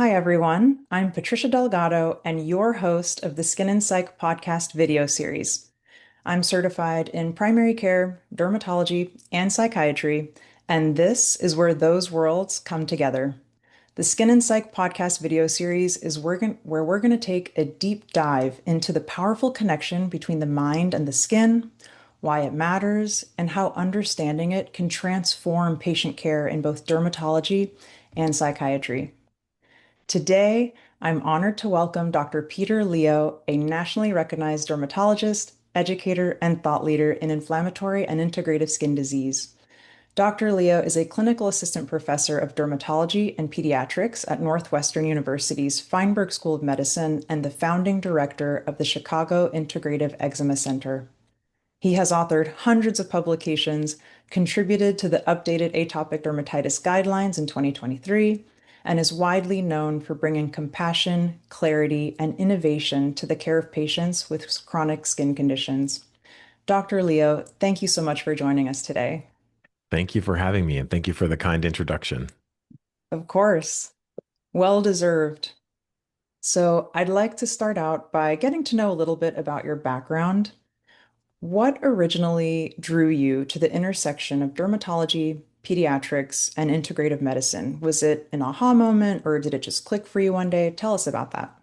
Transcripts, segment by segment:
Hi, everyone. I'm Patricia Delgado and your host of the Skin and Psych podcast video series. I'm certified in primary care, dermatology, and psychiatry, and this is where those worlds come together. The Skin and Psych podcast video series is where we're going to take a deep dive into the powerful connection between the mind and the skin, why it matters, and how understanding it can transform patient care in both dermatology and psychiatry. Today, I'm honored to welcome Dr. Peter Leo, a nationally recognized dermatologist, educator, and thought leader in inflammatory and integrative skin disease. Dr. Leo is a clinical assistant professor of dermatology and pediatrics at Northwestern University's Feinberg School of Medicine and the founding director of the Chicago Integrative Eczema Center. He has authored hundreds of publications, contributed to the updated atopic dermatitis guidelines in 2023, and is widely known for bringing compassion, clarity, and innovation to the care of patients with chronic skin conditions. Dr. Leo, thank you so much for joining us today. Thank you for having me, and thank you for the kind introduction. Of course, well deserved. So, I'd like to start out by getting to know a little bit about your background. What originally drew you to the intersection of dermatology, pediatrics, and integrative medicine? Was it an aha moment or did it just click for you one day? Tell us about that.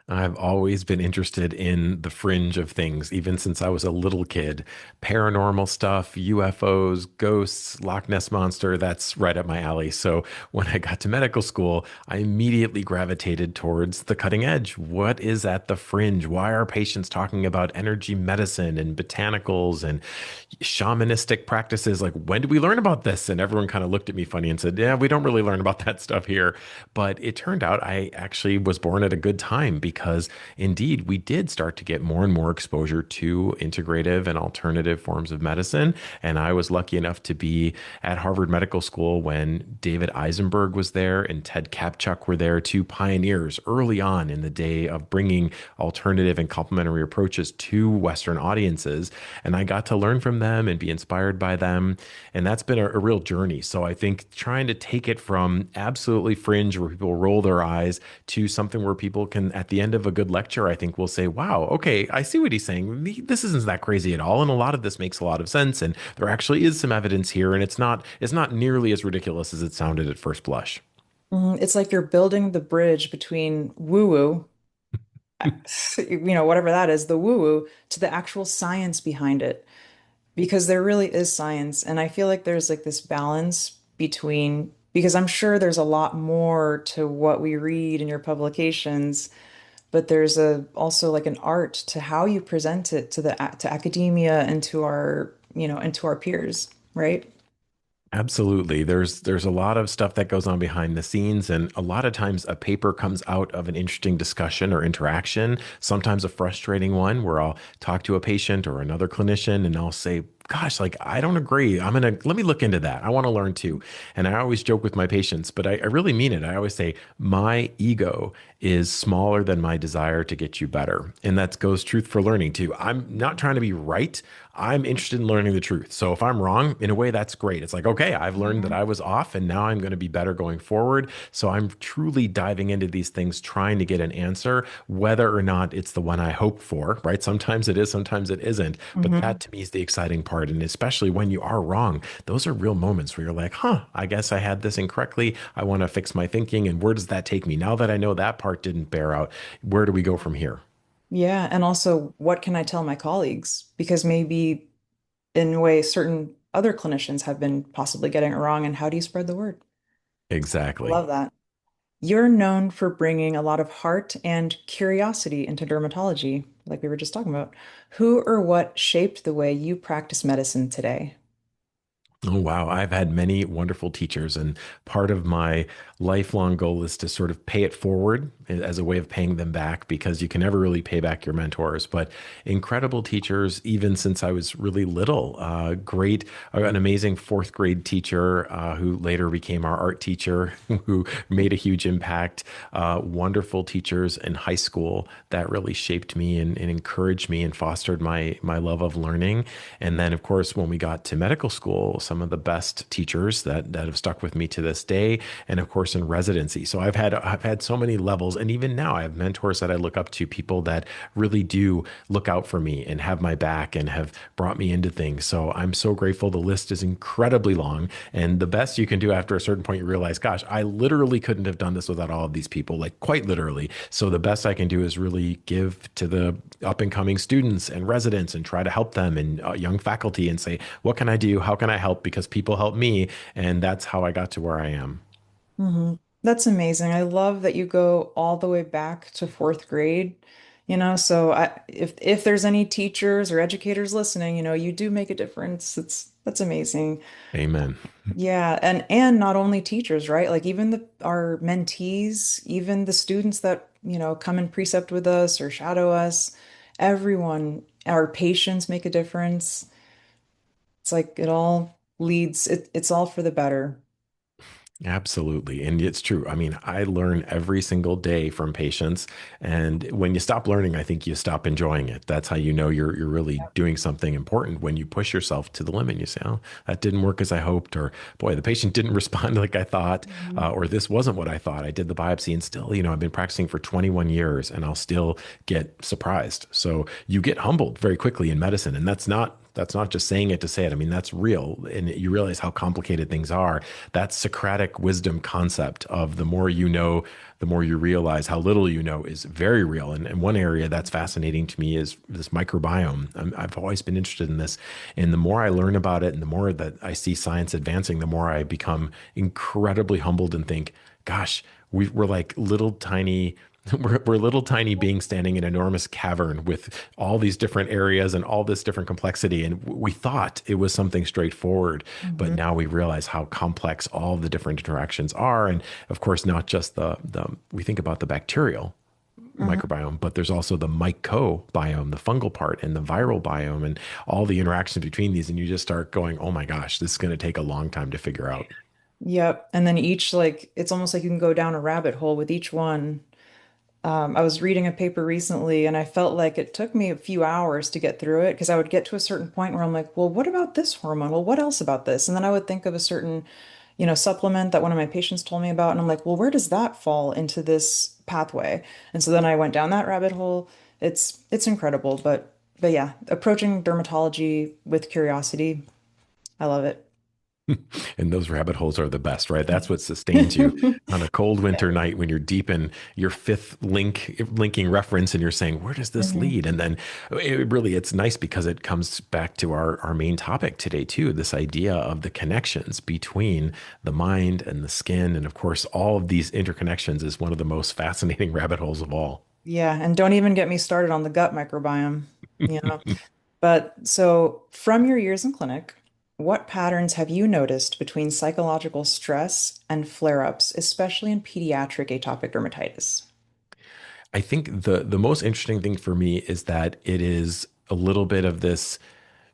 I've always been interested in the fringe of things, even since I was a little kid. Paranormal stuff, UFOs, ghosts, Loch Ness Monster, that's right up my alley. So when I got to medical school, I immediately gravitated towards the cutting edge. What is at the fringe? Why are patients talking about energy medicine and botanicals and shamanistic practices? Like, when did we learn about this? And everyone kind of looked at me funny and said, yeah, we don't really learn about that stuff here. But it turned out I actually was born at a good time because indeed we did start to get more and more exposure to integrative and alternative forms of medicine. And I was lucky enough to be at Harvard Medical School when David Eisenberg was there and Ted Kapchuk were there, two pioneers early on in the day of bringing alternative and complementary approaches to Western audiences. And I got to learn from them and be inspired by them. And that's been a real journey. So I think trying to take it from absolutely fringe where people roll their eyes to something where people can, at the end of a good lecture, I think will say, wow, okay, I see what he's saying. This isn't that crazy at all. And a lot of this makes a lot of sense. And there actually is some evidence here. And it's not nearly as ridiculous as it sounded at first blush. It's like you're building the bridge between woo-woo, whatever that is, the woo-woo, to the actual science behind it. Because there really is science. And I feel like there's like this balance between, because I'm sure there's a lot more to what we read in your publications, but there's also like an art to how you present it to academia and to our peers, right? Absolutely. There's a lot of stuff that goes on behind the scenes, and a lot of times a paper comes out of an interesting discussion or interaction, sometimes a frustrating one where I'll talk to a patient or another clinician and I'll say, gosh, like I don't agree. Let me look into that. I want to learn too. And I always joke with my patients, but I really mean it. I always say, my ego is smaller than my desire to get you better. And that goes truth for learning too. I'm not trying to be right. I'm interested in learning the truth. So if I'm wrong, in a way, that's great. It's like, okay, I've learned that Mhm. I was off and now I'm going to be better going forward. So I'm truly diving into these things, trying to get an answer, whether or not it's the one I hope for, right? Sometimes it is, sometimes it isn't. But that Mhm. to me is the exciting part. And especially when you are wrong, those are real moments where you're like, huh, I guess I had this incorrectly. I want to fix my thinking. And where does that take me? Now that I know that part didn't bear out, where do we go from here? Yeah, and also what can I tell my colleagues? Because maybe in a way certain other clinicians have been possibly getting it wrong, and how do you spread the word? I Exactly. love that. You're known for bringing a lot of heart and curiosity into dermatology, like we were just talking about. Who or what shaped the way you practice medicine today? Oh, wow. I've had many wonderful teachers, and part of my lifelong goal is to sort of pay it forward as a way of paying them back because you can never really pay back your mentors. But incredible teachers, even since I was really little. An amazing fourth grade teacher who later became our art teacher, who made a huge impact. Wonderful teachers in high school that really shaped me and encouraged me and fostered my love of learning. And then, of course, when we got to medical school, some of the best teachers that have stuck with me to this day, and of course in residency. So I've had so many levels, and even now I have mentors that I look up to, people that really do look out for me and have my back and have brought me into things. So I'm so grateful. The list is incredibly long, and the best you can do after a certain point, you realize, gosh, I literally couldn't have done this without all of these people, like quite literally. So the best I can do is really give to the up and coming students and residents and try to help them, and young faculty, and say, what can I do? How can I help? Because people help me. And that's how I got to where I am. Hmm. That's amazing. I love that you go all the way back to fourth grade. So if there's any teachers or educators listening, you do make a difference. That's amazing. Amen. Yeah, and not only teachers, right? Like even our mentees, even the students that, come in precept with us or shadow us, everyone, our patients make a difference. It's like it's all for the better. Absolutely. And it's true. I mean, I learn every single day from patients. And when you stop learning, I think you stop enjoying it. That's how you know you're really doing something important, when you push yourself to the limit. You say, oh, that didn't work as I hoped, or boy, the patient didn't respond like I thought, Mhm. or this wasn't what I thought. I did the biopsy and still, I've been practicing for 21 years and I'll still get surprised. So you get humbled very quickly in medicine. And that's not just saying it to say it. I mean, that's real. And you realize how complicated things are. That Socratic wisdom concept of the more you know, the more you realize how little you know is very real. And one area that's fascinating to me is this microbiome. I've always been interested in this. And the more I learn about it and the more that I see science advancing, the more I become incredibly humbled and think, gosh, we're like little tiny we're little tiny beings standing in an enormous cavern with all these different areas and all this different complexity. And we thought it was something straightforward, but Mhm. now we realize how complex all the different interactions are. And of course, not just we think about the bacterial Mhm. microbiome, but there's also the mycobiome, the fungal part, and the viral biome, and all the interactions between these. And you just start going, oh my gosh, this is going to take a long time to figure out. Yep. And then it's almost like you can go down a rabbit hole with each one. I was reading a paper recently and I felt like it took me a few hours to get through it because I would get to a certain point where I'm like, well, what about this hormone? Well, what else about this? And then I would think of a certain, supplement that one of my patients told me about. And I'm like, well, where does that fall into this pathway? And so then I went down that rabbit hole. It's incredible, but yeah, approaching dermatology with curiosity, I love it. And those rabbit holes are the best, right? That's what sustains you on a cold winter night when you're deep in your fifth linking reference and you're saying, where does this Mhm. lead? And then it's nice because it comes back to our main topic today too, this idea of the connections between the mind and the skin. And of course, all of these interconnections is one of the most fascinating rabbit holes of all. Yeah, and don't even get me started on the gut microbiome. You know. But so, from your years in clinic, what patterns have you noticed between psychological stress and flare-ups, especially in pediatric atopic dermatitis? I think the most interesting thing for me is that it is a little bit of this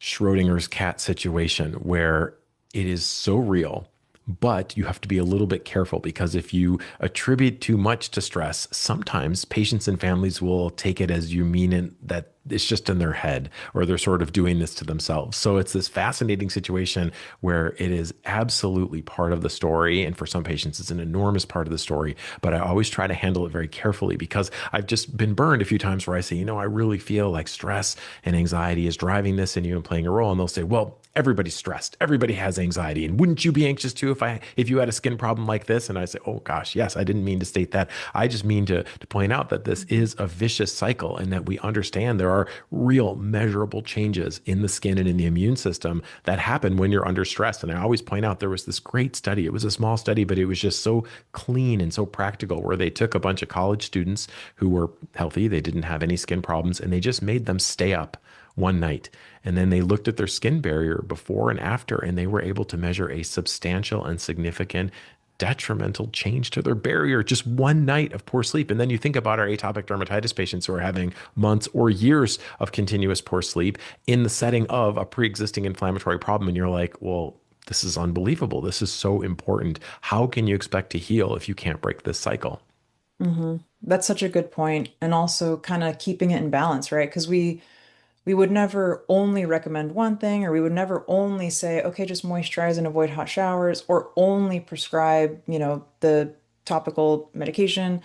Schrodinger's cat situation where it is so real, but you have to be a little bit careful because if you attribute too much to stress, sometimes patients and families will take it as you mean it, that it's just in their head or they're sort of doing this to themselves. So it's this fascinating situation where it is absolutely part of the story. And for some patients, it's an enormous part of the story. But I always try to handle it very carefully because I've just been burned a few times where I say, I really feel like stress and anxiety is driving this and playing a role. And they'll say, well, everybody's stressed. Everybody has anxiety. And wouldn't you be anxious too if you had a skin problem like this? And I say, oh gosh, yes, I didn't mean to state that. I just mean to point out that this is a vicious cycle and that we understand there are real measurable changes in the skin and in the immune system that happen when you're under stress. And I always point out there was this great study. It was a small study, but it was just so clean and so practical where they took a bunch of college students who were healthy. They didn't have any skin problems and they just made them stay up one night. And then they looked at their skin barrier before and after, and they were able to measure a substantial and significant detrimental change to their barrier, just one night of poor sleep. And then you think about our atopic dermatitis patients who are having months or years of continuous poor sleep in the setting of a pre-existing inflammatory problem. And you're like, well, this is unbelievable. This is so important. How can you expect to heal if you can't break this cycle? That's such a good point. And also kind of keeping it in balance, right? Because we would never only recommend one thing, or we would never only say, okay, just moisturize and avoid hot showers, or only prescribe, the topical medication.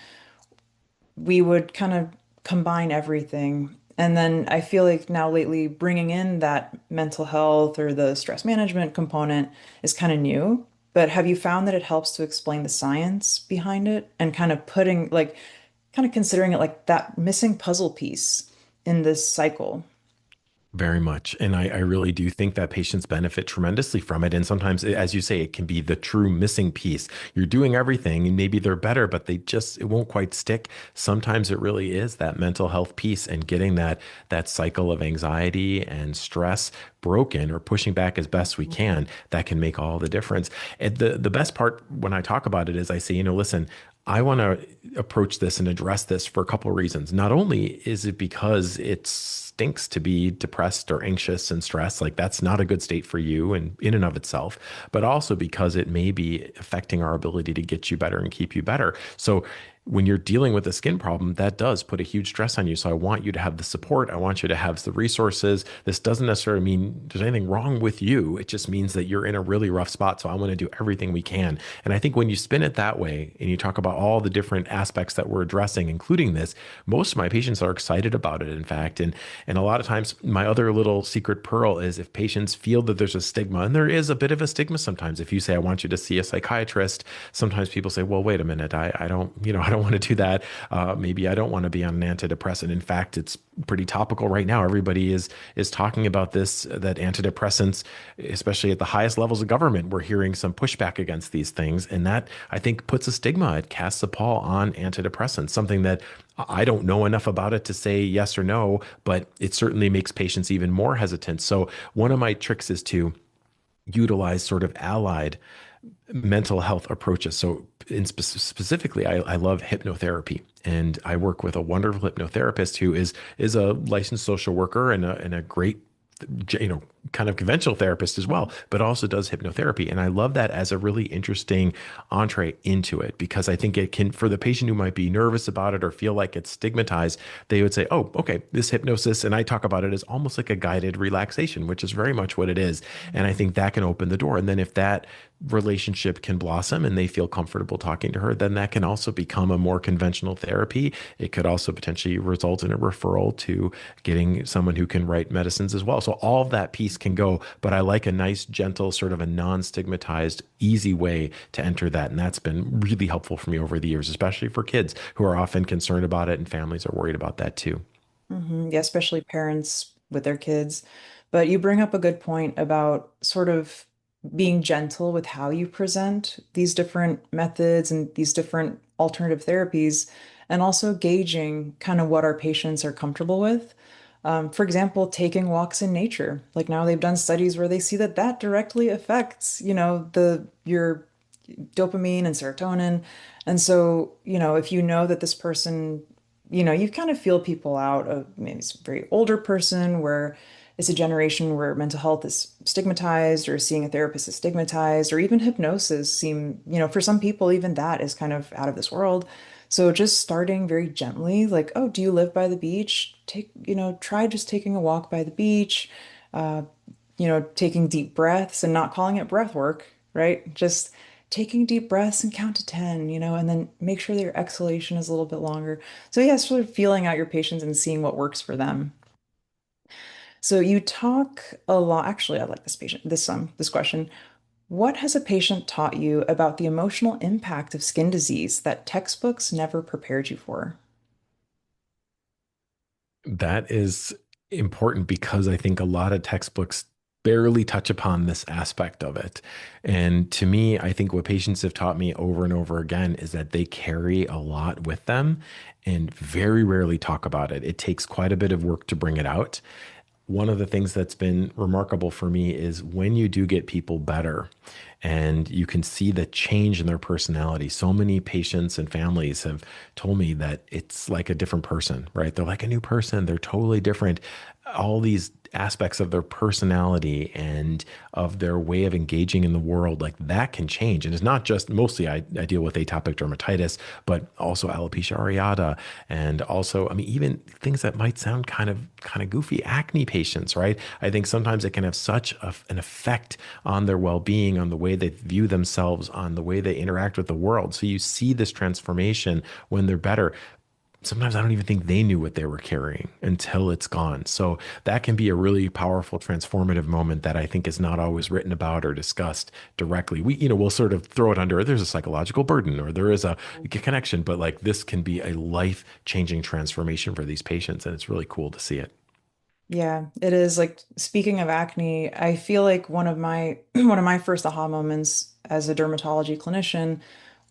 We would kind of combine everything. And then I feel like now lately bringing in that mental health or the stress management component is kind of new. But have you found that it helps to explain the science behind it and kind of putting like kind of considering it like that missing puzzle piece in this cycle? Very much. And I really do think that patients benefit tremendously from it. And sometimes, as you say, it can be the true missing piece. You're doing everything and maybe they're better, but it won't quite stick. Sometimes it really is that mental health piece and getting that cycle of anxiety and stress broken or pushing back as best we can that can make all the difference. And the best part when I talk about it is I say, listen, I want to approach this and address this for a couple of reasons. Not only is it because it stinks to be depressed or anxious and stressed, like that's not a good state for you and in and of itself, but also because it may be affecting our ability to get you better and keep you better. So when you're dealing with a skin problem, that does put a huge stress on you. So I want you to have the support. I want you to have the resources. This doesn't necessarily mean there's anything wrong with you. It just means that you're in a really rough spot. So I want to do everything we can. And I think when you spin it that way and you talk about all the different aspects that we're addressing, including this, most of my patients are excited about it, in fact. And a lot of times my other little secret pearl is if patients feel that there's a stigma, and there is a bit of a stigma sometimes. If you say, I want you to see a psychiatrist, sometimes people say, well, wait a minute, I don't, I don't want to do that. Maybe I don't want to be on an antidepressant. In fact, it's pretty topical right now. Everybody is talking about this, that antidepressants, especially at the highest levels of government, we're hearing some pushback against these things. And that I think puts a stigma. It casts a pall on antidepressants, something that I don't know enough about it to say yes or no, but it certainly makes patients even more hesitant. So one of my tricks is to utilize sort of allied mental health approaches. So, specifically, I love hypnotherapy, and I work with a wonderful hypnotherapist who is a licensed social worker and a great, kind of conventional therapist as well, but also does hypnotherapy. And I love that as a really interesting entree into it because I think it can, for the patient who might be nervous about it or feel like it's stigmatized, they would say, oh, okay, this hypnosis, and I talk about it as almost like a guided relaxation, which is very much what it is. And I think that can open the door. And then if that relationship can blossom and they feel comfortable talking to her, then that can also become a more conventional therapy. It could also potentially result in a referral to getting someone who can write medicines as well. So all of that piece can go, but I like a nice, gentle, sort of a non-stigmatized, easy way to enter that. And that's been really helpful for me over the years, especially for kids who are often concerned about it and families are worried about that too. Yeah, especially parents with their kids. But you bring up a good point about sort of being gentle with how you present these different methods and these different alternative therapies, and also gauging kind of what our patients are comfortable with. For example, taking walks in nature. Like now they've done studies where they see that that directly affects, the your dopamine and serotonin. And so, if you know that this person, you kind of feel people out of maybe it's a very older person where it's a generation where mental health is stigmatized or seeing a therapist is stigmatized or even hypnosis seem, for some people, even that is kind of out of this world. So just starting very gently, like, oh, do you live by the beach? Try just taking a walk by the beach, uh, taking deep breaths and not calling it breath work, right? Just taking deep breaths and count to 10, and then make sure that your exhalation is a little bit longer. So yeah, sort of feeling out your patients and seeing what works for them. So you talk a lot, actually, I like this question. What has a patient taught you about the emotional impact of skin disease that textbooks never prepared you for? That is important because I think a lot of textbooks barely touch upon this aspect of it. And to me, I think what patients have taught me over and over again is that they carry a lot with them and very rarely talk about it. It takes quite a bit of work to bring it out. one of the things that's been remarkable for me is when you do get people better and you can see the change in their personality. So many patients and families have told me that it's like a different person, right? They're like a new person, they're totally different. All these aspects of their personality and of their way of engaging in the world, like that can change. And it's not just mostly I deal with atopic dermatitis, but also alopecia areata, and also, I mean, even things that might sound kind of goofy, acne patients, right? I think sometimes it can have such an effect on their well-being, on the way they view themselves, on the way they interact with the world. So you see this transformation when they're better. Sometimes I don't even think they knew what they were carrying until it's gone. So that can be a really powerful, transformative moment that I think is not always written about or discussed directly. We'll sort of throw it under there's a psychological burden or there is a connection, but like this can be a life-changing transformation for these patients, and it's really cool to see it. Yeah, it is. Like, speaking of acne, I feel like one of my one of my first aha moments as a dermatology clinician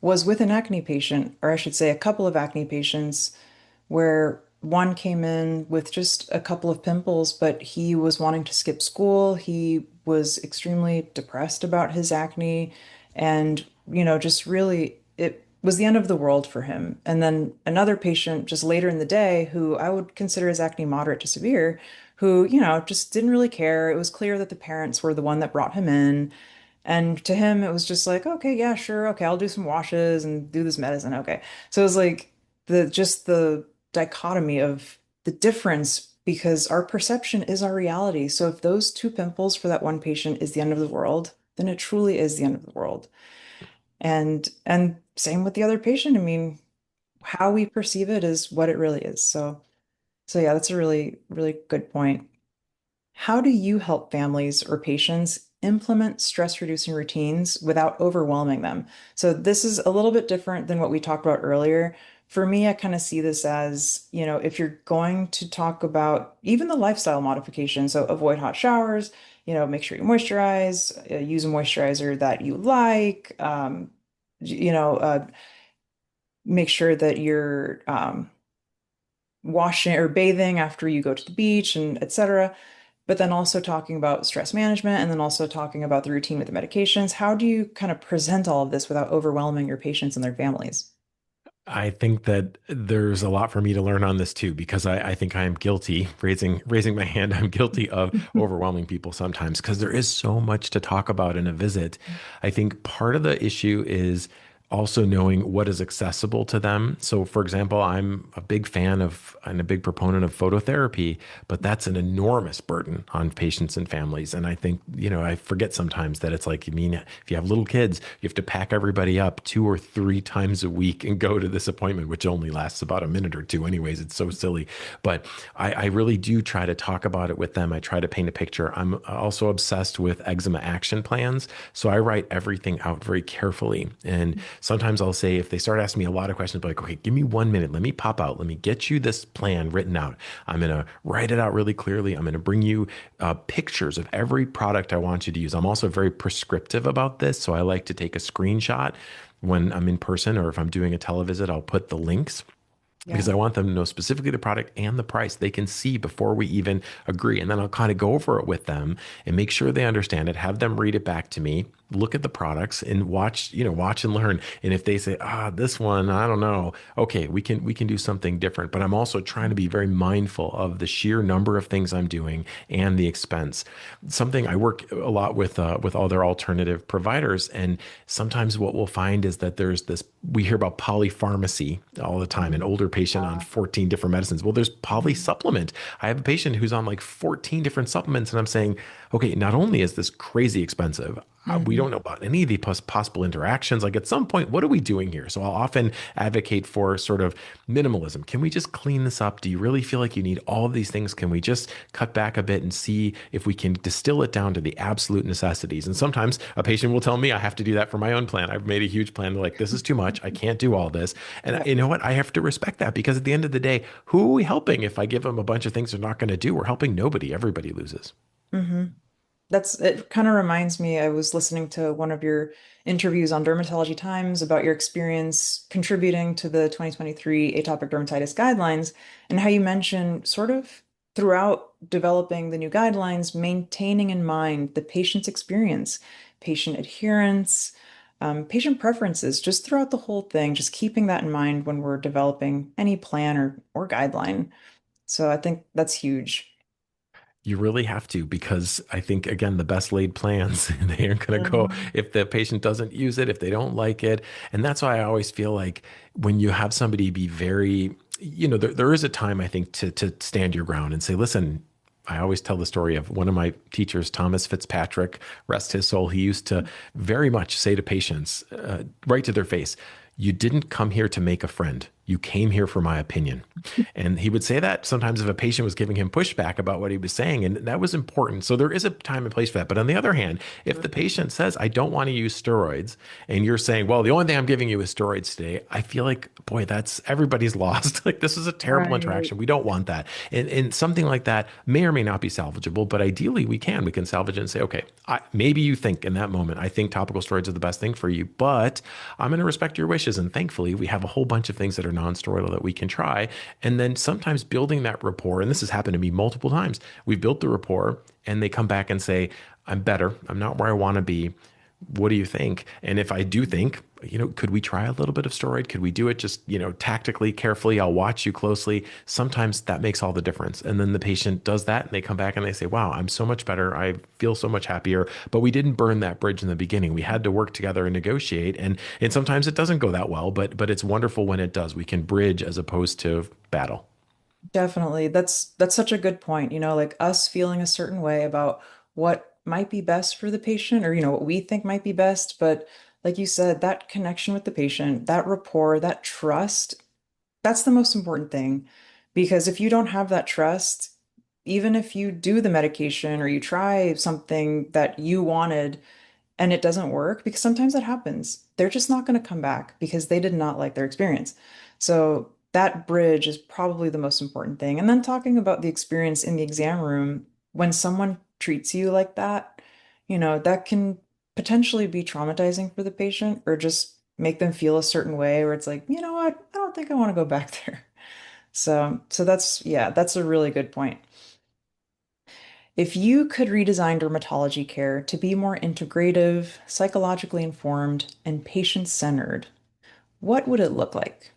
was with an acne patient, or I should say a couple of acne patients, where one came in with just a couple of pimples, but he was wanting to skip school. He was extremely depressed about his acne, and just really it was the end of the world for him. And then another patient just later in the day, who I would consider his acne moderate to severe, who, just didn't really care. It was clear that the parents were the one that brought him in. And to him, it was just like, okay, yeah, sure. Okay, I'll do some washes and do this medicine. Okay. So it was like the dichotomy of the difference, because our perception is our reality. So if those two pimples for that one patient is the end of the world, then it truly is the end of the world. And same with the other patient. I mean, how we perceive it is what it really is. So yeah, that's a really, really good point. How do you help families or patients implement stress reducing routines without overwhelming them? So this is a little bit different than what we talked about earlier. For me, I kind of see this as, if you're going to talk about even the lifestyle modification, so avoid hot showers, make sure you moisturize, use a moisturizer that you like, you know, uh, make sure that you're washing or bathing after you go to the beach and etc. But then also talking about stress management and then also talking about the routine with the medications. How do you kind of present all of this without overwhelming your patients and their families? I think that there's a lot for me to learn on this too, because I think I am guilty, raising my hand, I'm guilty of overwhelming people sometimes because there is so much to talk about in a visit. I think part of the issue is also knowing what is accessible to them. So, for example, I'm a big fan of and a big proponent of phototherapy, but that's an enormous burden on patients and families. And I think, I forget sometimes that it's like, if you have little kids, you have to pack everybody up 2 or 3 times a week and go to this appointment, which only lasts about a minute or two, anyways. It's so silly. But I really do try to talk about it with them. I try to paint a picture. I'm also obsessed with eczema action plans. So I write everything out very carefully. And sometimes I'll say, if they start asking me a lot of questions, like, okay, give me 1 minute. Let me pop out. Let me get you this plan written out. I'm going to write it out really clearly. I'm going to bring you pictures of every product I want you to use. I'm also very prescriptive about this. So I like to take a screenshot when I'm in person, or if I'm doing a televisit, I'll put the links Yeah. because I want them to know specifically the product and the price. They can see before we even agree. And then I'll kind of go over it with them and make sure they understand it, have them read it back to me, look at the products and watch and learn. And if they say, this one, I don't know, okay, we can do something different. But I'm also trying to be very mindful of the sheer number of things I'm doing and the expense. Something I work a lot with other alternative providers. And sometimes what we'll find is that we hear about polypharmacy all the time, an Mhm. older patient on 14 different medicines. Well, there's poly Mhm. supplement. I have a patient who's on like 14 different supplements, and I'm saying, okay, not only is this crazy expensive, we Mhm. don't know about any of the possible interactions. Like at some point, what are we doing here? So I'll often advocate for sort of minimalism. Can we just clean this up? Do you really feel like you need all of these things? Can we just cut back a bit and see if we can distill it down to the absolute necessities? And sometimes a patient will tell me I have to do that for my own plan. I've made a huge plan. They're like, this is too much. I can't do all this. And Yeah. you know what? I have to respect that, because at the end of the day, who are we helping if I give them a bunch of things they're not going to do? We're helping nobody. Everybody loses. hmm it kind of reminds me, I was listening to one of your interviews on Dermatology Times about your experience contributing to the 2023 atopic dermatitis guidelines, and how you mentioned sort of throughout developing the new guidelines, maintaining in mind the patient's experience, patient adherence, patient preferences, just throughout the whole thing, just keeping that in mind when we're developing any plan or guideline. So I think that's huge. You really have to, because I think, again, the best laid plans, they aren't going to go Mhm. if the patient doesn't use it, if they don't like it. And that's why I always feel like when you have somebody be very, there is a time, I think, to stand your ground and say, listen, I always tell the story of one of my teachers, Thomas Fitzpatrick, rest his soul. He used to very much say to patients, right to their face, you didn't come here to make a friend. You came here for my opinion. And he would say that sometimes if a patient was giving him pushback about what he was saying, and that was important. So there is a time and place for that. But on the other hand, if the patient says, I don't want to use steroids, and you're saying, well, the only thing I'm giving you is steroids today, I feel like, boy, that's everybody's lost. Like, this is a terrible Right. interaction. We don't want that. And something like that may or may not be salvageable, but ideally we can. We can salvage it and say, okay, maybe you think in that moment, I think topical steroids are the best thing for you, but I'm going to respect your wishes. And thankfully, we have a whole bunch of things that are non-steroidal that we can try. And then sometimes building that rapport, and this has happened to me multiple times. We've built the rapport and they come back and say, I'm better. I'm not where I want to be. What do you think? And if I do think, could we try a little bit of steroid? Could we do it just, tactically, carefully? I'll watch you closely. Sometimes that makes all the difference. And then the patient does that and they come back and they say, wow, I'm so much better. I feel so much happier. But we didn't burn that bridge in the beginning. We had to work together and negotiate. And sometimes it doesn't go that well, but it's wonderful when it does. We can bridge as opposed to battle. Definitely. That's such a good point. Like us feeling a certain way about what might be best for the patient or what we think might be best, but like you said, that connection with the patient, that rapport, that trust, that's the most important thing. Because if you don't have that trust, even if you do the medication or you try something that you wanted and it doesn't work, because sometimes that happens. They're just not going to come back because they did not like their experience. So that bridge is probably the most important thing. And then talking about the experience in the exam room, when someone treats you like that, that can potentially be traumatizing for the patient or just make them feel a certain way where it's like, you know what? I don't think I want to go back there. So that's, yeah, that's a really good point. If you could redesign dermatology care to be more integrative, psychologically informed, and patient-centered, what would it look like?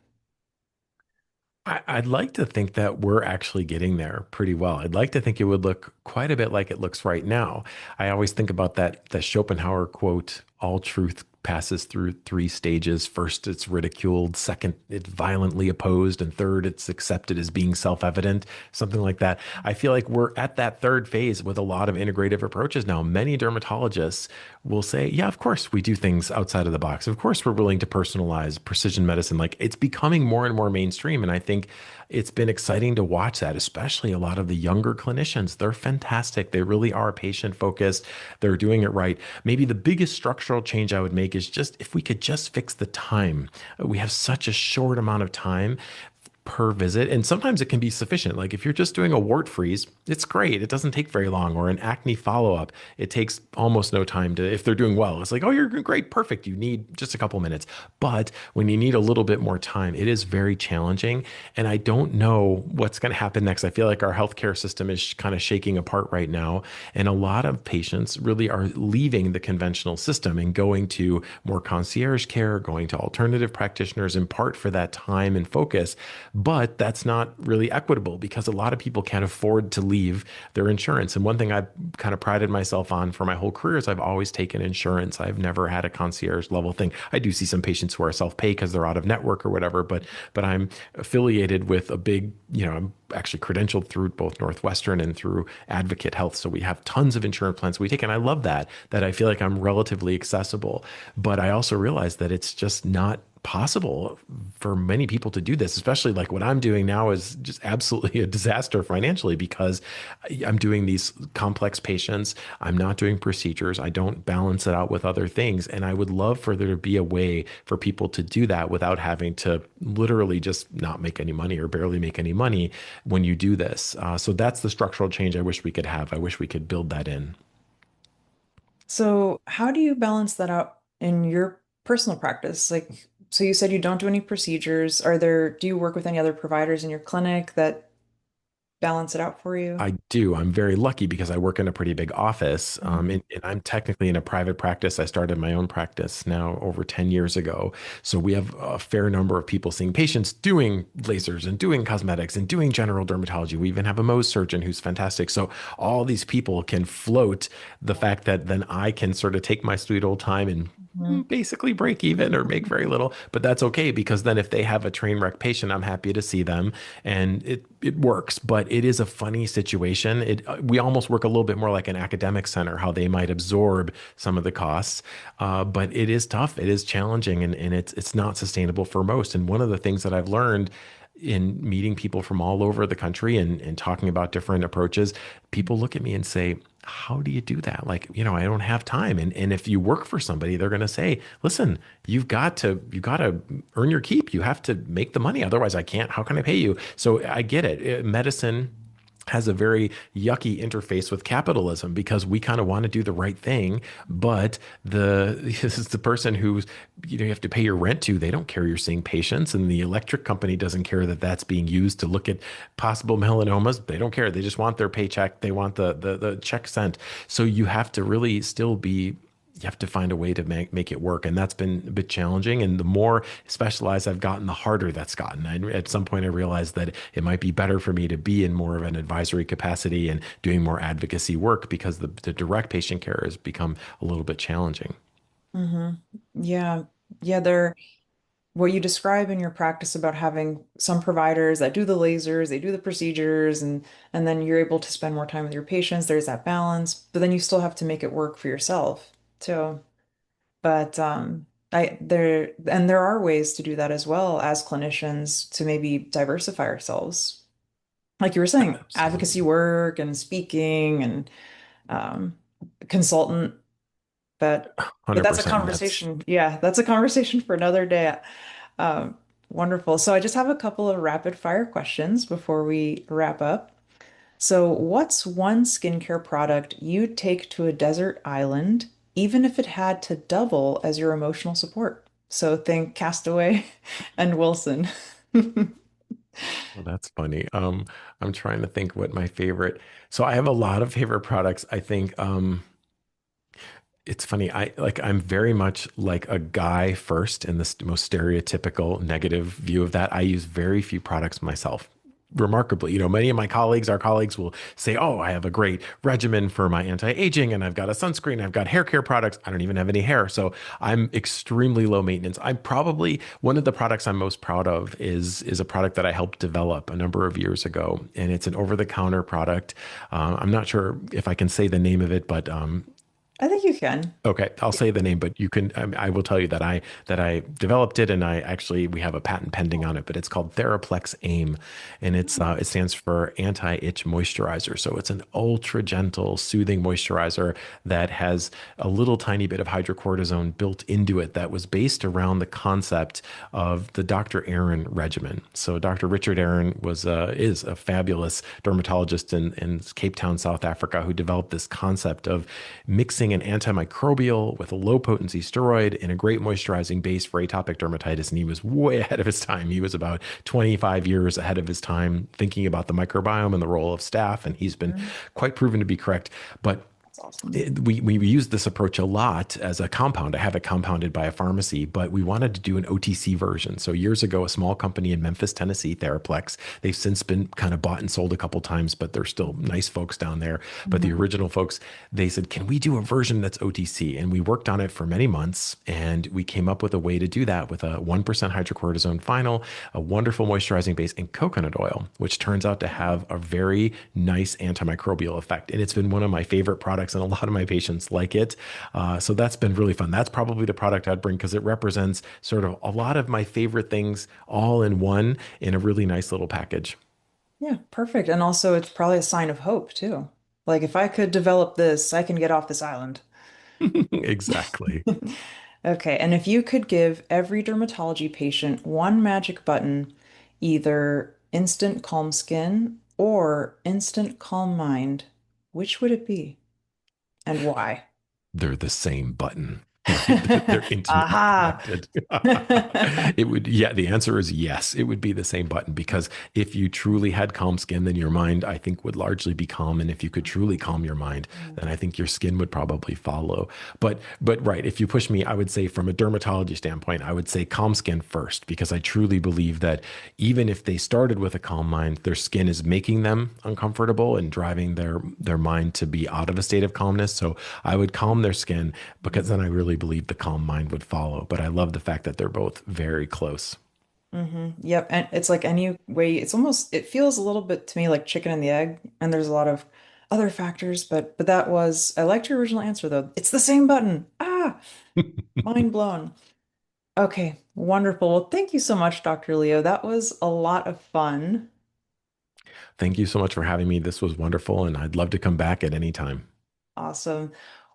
I'd like to think that we're actually getting there pretty well. I'd like to think it would look quite a bit like it looks right now. I always think about the Schopenhauer quote, all truth passes through three stages. First, it's ridiculed. Second, it's violently opposed. And third, it's accepted as being self-evident, something like that. I feel like we're at that third phase with a lot of integrative approaches now. Many dermatologists will say, yeah, of course we do things outside of the box. Of course we're willing to personalize precision medicine. Like, it's becoming more and more mainstream. And I think it's been exciting to watch that, especially a lot of the younger clinicians. They're fantastic. They really are patient focused. They're doing it right. Maybe the biggest structural change I would make is just if we could just fix the time. We have such a short amount of time per visit. And sometimes it can be sufficient. Like if you're just doing a wart freeze, it's great. It doesn't take very long. Or an acne follow up, it takes almost no time to, if they're doing well, it's like, oh, you're great, perfect. You need just a couple minutes. But when you need a little bit more time, it is very challenging. And I don't know what's going to happen next. I feel like our healthcare system is kind of shaking apart right now. And a lot of patients really are leaving the conventional system and going to more concierge care, going to alternative practitioners in part for that time and focus. But that's not really equitable because a lot of people can't afford to leave their insurance. And one thing I've kind of prided myself on for my whole career is I've always taken insurance. I've never had a concierge level thing. I do see some patients who are self-pay because they're out of network or whatever, but I'm affiliated with a big, I'm actually credentialed through both Northwestern and through Advocate Health. So we have tons of insurance plans we take. And I love that I feel like I'm relatively accessible. But I also realize that it's just not possible for many people to do this, especially like what I'm doing now is just absolutely a disaster financially because I'm doing these complex patients. I'm not doing procedures. I don't balance it out with other things. And I would love for there to be a way for people to do that without having to literally just not make any money or barely make any money when you do this. So that's the structural change I wish we could have. I wish we could build that in. So, how do you balance that out in your personal practice? Like, so you said you don't do any procedures. Do you work with any other providers in your clinic that balance it out for you? I do. I'm very lucky because I work in a pretty big office, Mhm. and I'm technically in a private practice. I started my own practice now over 10 years ago. So we have a fair number of people seeing patients doing lasers and doing cosmetics and doing general dermatology. We even have a Mohs surgeon who's fantastic. So all these people can float the fact that then I can sort of take my sweet old time and Mhm. basically break even or make very little, but that's okay because then if they have a train wreck patient, I'm happy to see them and it works. But it is a funny situation. We almost work a little bit more like an academic center, how they might absorb some of the costs, but it is tough. It is challenging, and it's not sustainable for most. And one of the things that I've learned in meeting people from all over the country and talking about different approaches, people look at me and say, how do you do that? Like, I don't have time. And if you work for somebody, they're going to say, listen, you got to earn your keep. You have to make the money. Otherwise, I can't. How can I pay you? So I get it. Medicine has a very yucky interface with capitalism because we kind of want to do the right thing, but this is the person who's you have to pay your rent to. They don't care you're seeing patients, and the electric company doesn't care that that's being used to look at possible melanomas. They don't care. They just want their paycheck. They want the check sent. So you have to really still be you have to find a way to make it work. And that's been a bit challenging. And the more specialized I've gotten, the harder that's gotten. At some point, I realized that it might be better for me to be in more of an advisory capacity and doing more advocacy work because the direct patient care has become a little bit challenging. Hmm. Yeah. Yeah, what you describe in your practice about having some providers that do the lasers, they do the procedures, and then you're able to spend more time with your patients. There's that balance, but then you still have to make it work for yourself too. But there are ways to do that as well as clinicians to maybe diversify ourselves. Like you were saying, advocacy Absolutely. work and speaking and um, consultant. But that's a 100%. That's conversation. Yeah, that's a conversation for another day. Um, Wonderful. So I just have a couple of rapid fire questions before we wrap up. So, what's one skincare product you'd take to a desert island, even if it had to double as your emotional support? So think Castaway and Wilson. well, that's funny. I'm trying to think what my favorite. So I have a lot of favorite products. I think it's funny. I'm very much like a guy first in this most stereotypical negative view of that. I use very few products myself. Remarkably, many of our colleagues will say, "Oh, I have a great regimen for my anti-aging, and I've got a sunscreen, I've got hair care products. I don't even have any hair, so I'm extremely low maintenance." I'm probably one of the products I'm most proud of is a product that I helped develop a number of years ago, and it's an over-the-counter product. I'm not sure if I can say the name of it, but I think you can. okay, I'll say the name, but you can. I will tell you that I developed it, and we have a patent pending on it. But it's called Theraplex AIM, and it stands for anti-itch moisturizer. So it's an ultra gentle, soothing moisturizer that has a little tiny bit of hydrocortisone built into it. That was based around the concept of the Dr. Aaron regimen. So Dr. Richard Aaron is a fabulous dermatologist in Cape Town, South Africa, who developed this concept of mixing an antimicrobial with a low potency steroid and a great moisturizing base for atopic dermatitis. And he was way ahead of his time. He was about 25 years ahead of his time thinking about the microbiome and the role of staph. And he's been Mhm. quite proven to be correct. But That's awesome. we use this approach a lot as a compound. I have it compounded by a pharmacy, but we wanted to do an OTC version. So years ago, a small company in Memphis, Tennessee, Theraplex, they've since been kind of bought and sold a couple times, but they're still nice folks down there. But the Mhm. original folks, they said, can we do a version that's OTC? And we worked on it for many months, and we came up with a way to do that with a 1% hydrocortisone final, a wonderful moisturizing base, and coconut oil, which turns out to have a very nice antimicrobial effect. And it's been one of my favorite products, and a lot of my patients like it. So that's been really fun. That's probably the product I'd bring because it represents sort of a lot of my favorite things all in one in a really nice little package. Yeah, perfect. And also, it's probably a sign of hope too. Like, if I could develop this, I can get off this island. Exactly. Okay, and if you could give every dermatology patient one magic button, either instant calm skin or instant calm mind, which would it be and why? They're the same button. They're intimately Aha. connected. It would, yeah, the answer is yes. It would be the same button because if you truly had calm skin, then your mind, I think, would largely be calm. And if you could truly calm your mind, then I think your skin would probably follow. But right, if you push me, I would say from a dermatology standpoint, I would say calm skin first because I truly believe that even if they started with a calm mind, their skin is making them uncomfortable and driving their mind to be out of a state of calmness. So I would calm their skin because then I really believe the calm mind would follow. But I love the fact that they're both very close. Yep. And it's like any way, it feels a little bit to me like chicken and the egg. And there's a lot of other factors, but I liked your original answer though. It's the same button. Ah, mind blown. Okay, wonderful. Well, thank you so much, Dr. Leo. That was a lot of fun. Thank you so much for having me. This was wonderful, and I'd love to come back at any time. Awesome.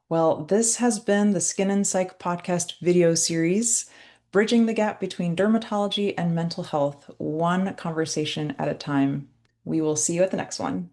Well, this has been the Skin and Psych podcast video series, bridging the gap between dermatology and mental health, one conversation at a time. We will see you at the next one.